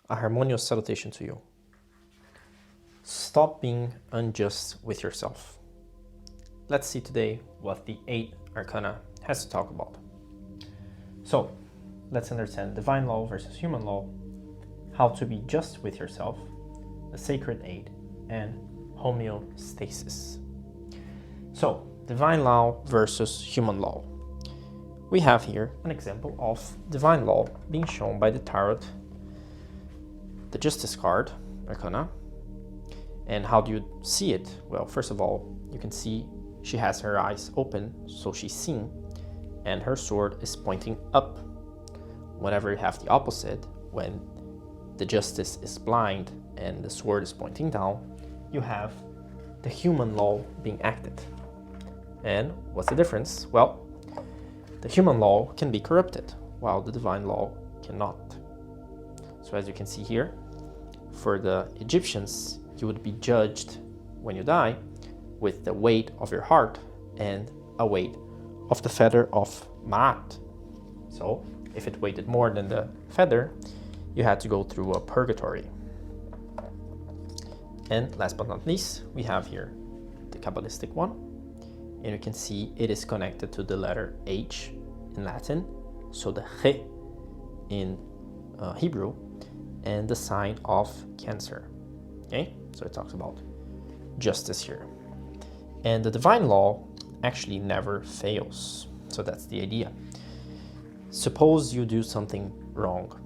A harmonious salutation to you. Stop being unjust with yourself. Let's see today what the 8 arcana has to talk about. So, let's understand divine law versus human law, how to be just with yourself, the sacred 8, and homeostasis. So, divine law versus human law. We have here an example of divine law being shown by the tarot, the Justice card, arcana. And how do you see it? Well, first of all, you can see she has her eyes open, so she's seeing, and her sword is pointing up. Whenever you have the opposite, when the Justice is blind and the sword is pointing down, you have the human law being acted. And what's the difference? Well, the human law can be corrupted, while the divine law cannot. So as you can see here, for the Egyptians, you would be judged when you die with the weight of your heart and a weight of the feather of Ma'at. So if it weighted more than the feather, you had to go through a purgatory. And last but not least, we have here the Kabbalistic one. And you can see it is connected to the letter H in Latin, so the He in Hebrew, and the sign of Cancer. Okay, so it talks about justice here. And the divine law actually never fails. So that's the idea. Suppose you do something wrong.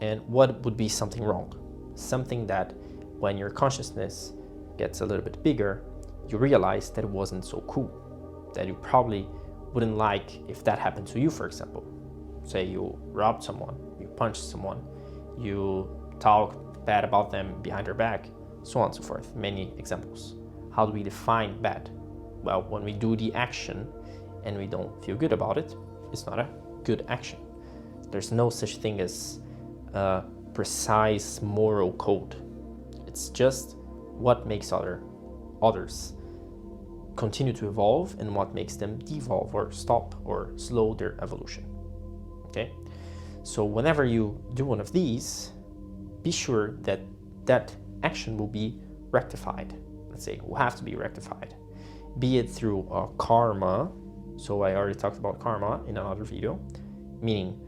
And what would be something wrong? Something that when your consciousness gets a little bit bigger, you realize that it wasn't so cool, that you probably wouldn't like if that happened to you, for example. Say you robbed someone, you punched someone, you talk bad about them behind their back, so on and so forth. Many examples. How do we define bad? Well, when we do the action and we don't feel good about it, it's not a good action. There's no such thing as a precise moral code. It's just what makes others continue to evolve and what makes them devolve or stop or slow their evolution. Okay? So whenever you do one of these, be sure that that action will be rectified. Let's say it will have to be rectified. Be it through karma, so I already talked about karma in another video, meaning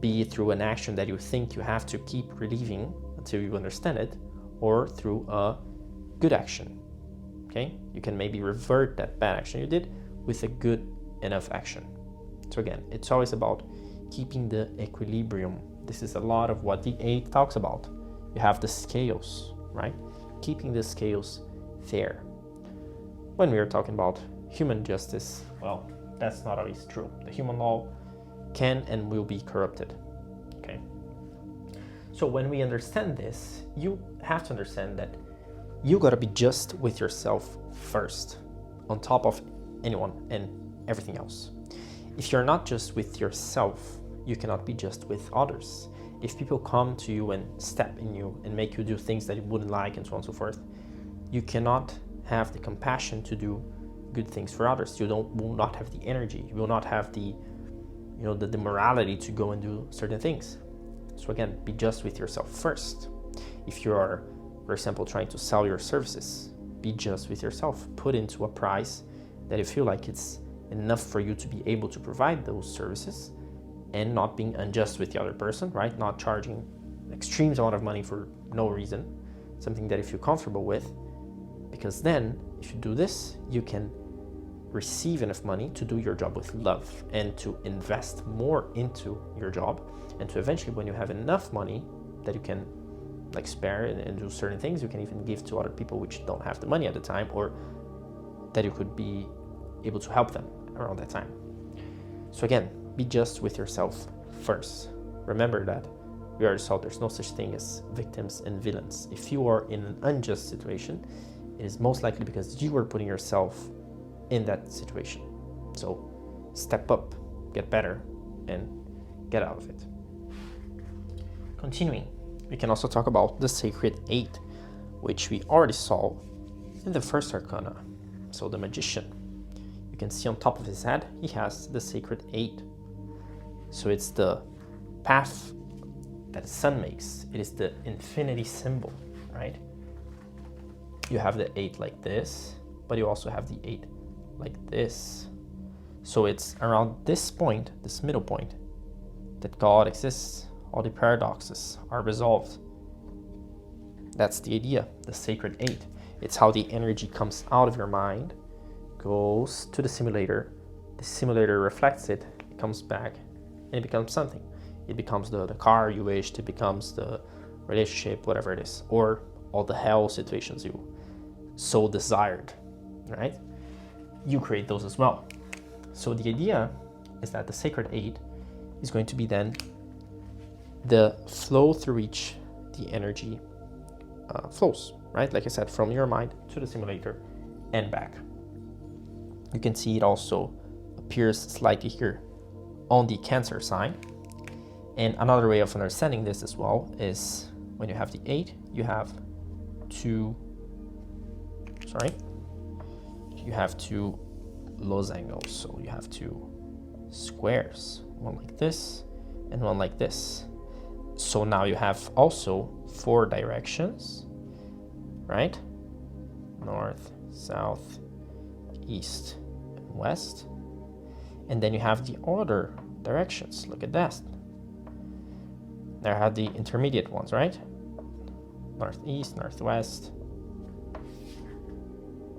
be it through an action that you think you have to keep relieving until you understand it, or through a good action. Okay? You can maybe revert that bad action you did with a good enough action. So again, it's always about keeping the equilibrium. This is a lot of what the 8 talks about. You have the scales, right? Keeping the scales fair. When we are talking about human justice, well, that's not always true. The human law can and will be corrupted. Okay? So when we understand this, you have to understand that you gotta be just with yourself first, on top of anyone and everything else. If you're not just with yourself, you cannot be just with others. If people come to you and step in you and make you do things that you wouldn't like and so on and so forth, you cannot have the compassion to do good things for others. You will not have the energy. You will not have the morality to go and do certain things. So again, be just with yourself first. If you are, for example, trying to sell your services, be just with yourself. Put into a price that you feel like it's enough for you to be able to provide those services, and not being unjust with the other person, right? Not charging extreme amount of money for no reason, something that you feel comfortable with, because then if you do this, you can receive enough money to do your job with love and to invest more into your job, and to eventually, when you have enough money that you can like spare and do certain things, you can even give to other people which don't have the money at the time, or that you could be able to help them around that time. So again, be just with yourself first. Remember that we already saw there's no such thing as victims and villains. If you are in an unjust situation, it is most likely because you are putting yourself in that situation. So step up, get better, and get out of it. Continuing, we can also talk about the Sacred 8, which we already saw in the first arcana. So the Magician. You can see on top of his head, he has the Sacred 8. So it's the path that the sun makes. It is the infinity symbol, right? You have the 8 like this, but you also have the 8 like this. So it's around this point, this middle point, that God exists. All the paradoxes are resolved. That's the idea, the sacred 8. It's how the energy comes out of your mind, goes to the simulator reflects it, it comes back, and it becomes something. It becomes the car you wished, it becomes the relationship, whatever it is, or all the hell situations you so desired, right? You create those as well. So the idea is that the sacred 8 is going to be then the flow through which the energy flows, right? Like I said, from your mind to the simulator and back. You can see it also appears slightly here on the Cancer sign. And another way of understanding this as well is when you have the 8, you have two lozangles. So you have two squares, one like this and one like this. So now you have also 4 directions, right? North, south, east, and west. And then you have the other directions. Look at that. There are the intermediate ones, right? Northeast, northwest,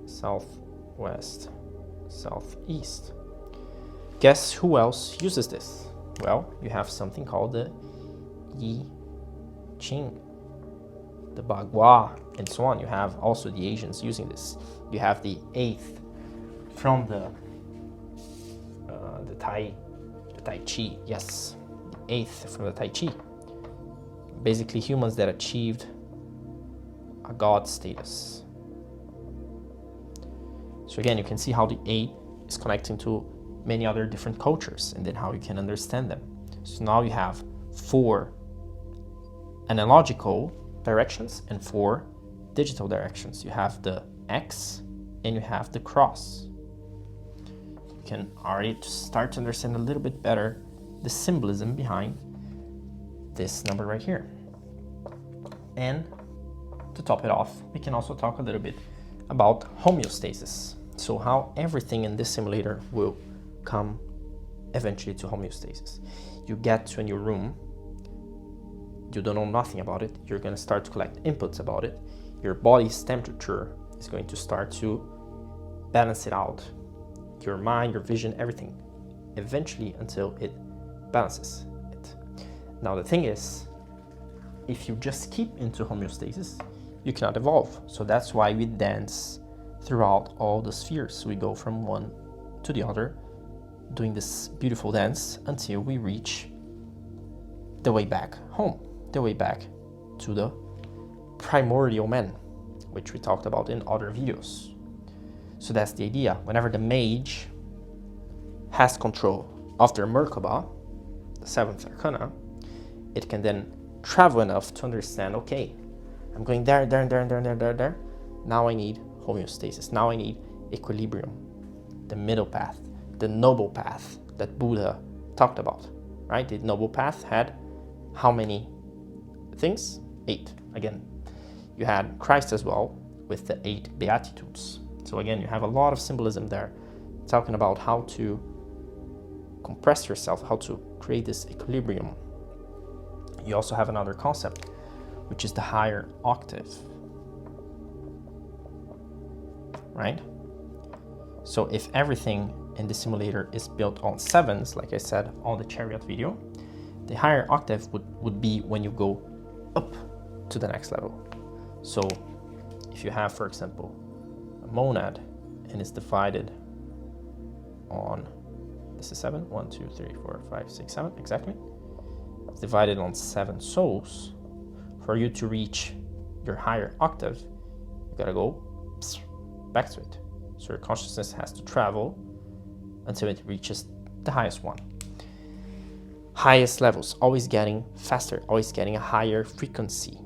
southwest, southeast. Guess who else uses this? Well, you have something called the I Ching, the Bagua, and so on. You have also the Asians using this. You have the 8th from the Tai Chi. Yes, the 8th from the Tai Chi. Basically, humans that achieved a god status. So again, you can see how the 8 is connecting to many other different cultures, and then how you can understand them. So now you have 4 analogical directions and 4 digital directions. You have the X and you have the cross. You can already start to understand a little bit better the symbolism behind this number right here. And to top it off, we can also talk a little bit about homeostasis. So how everything in this simulator will come eventually to homeostasis. You get to a new room, you don't know nothing about it, you're going to start to collect inputs about it, your body's temperature is going to start to balance it out, your mind, your vision, everything, eventually until it balances it. Now the thing is, if you just keep into homeostasis, you cannot evolve. So that's why we dance throughout all the spheres. We go from one to the other, doing this beautiful dance until we reach the way back home, the way back to the primordial man, which we talked about in other videos. So that's the idea. Whenever the mage has control of their Merkaba, the 7th arcana, it can then travel enough to understand, okay, I'm going there. Now I need homeostasis. Now I need equilibrium, the middle path, the noble path that Buddha talked about, right? The noble path had how many things? 8. Again, you had Christ as well with the 8 Beatitudes. So again, you have a lot of symbolism there, talking about how to compress yourself, how to create this equilibrium. You also have another concept, which is the higher octave, right? So if everything in the simulator is built on 7s, like I said on the chariot video, the higher octave would be when you go up to the next level. So if you have, for example, a monad and it's divided on, this is 7, 1, 2, 3, 4, 5, 6, 7, exactly. It's divided on 7 souls. For you to reach your higher octave, you gotta go back to it. So your consciousness has to travel until it reaches the highest one. Highest levels, always getting faster, always getting a higher frequency.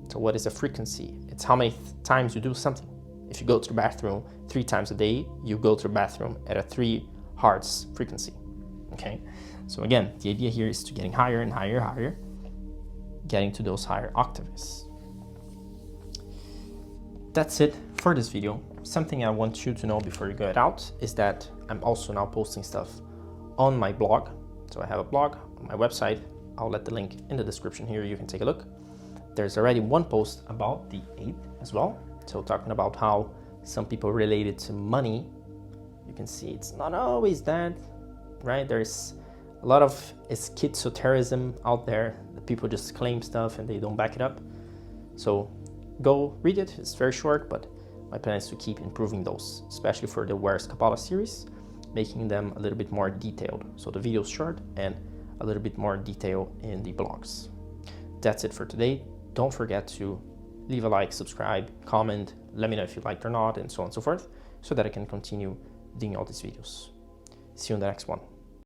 So what is a frequency? It's how many times you do something. If you go to the bathroom 3 times a day, you go to the bathroom at a 3 Hz frequency. Okay, so again, the idea here is to getting higher and higher, getting to those higher octaves. That's it for this video. Something I want you to know before you get out is that I'm also now posting stuff on my blog. So I have a blog on my website. I'll let the link in the description here. You can take a look. There's already one post about the 8th as well. So talking about how some people relate it to money. You can see it's not always that, right? There's a lot of esotericism out there. People just claim stuff and they don't back it up. So go read it. It's very short, but my plan is to keep improving those, especially for the Where's Kabbalah series, making them a little bit more detailed. So the video's short and a little bit more detail in the blogs. That's it for today. Don't forget to leave a like, subscribe, comment, let me know if you liked or not, and so on and so forth, so that I can continue doing all these videos. See you in the next one.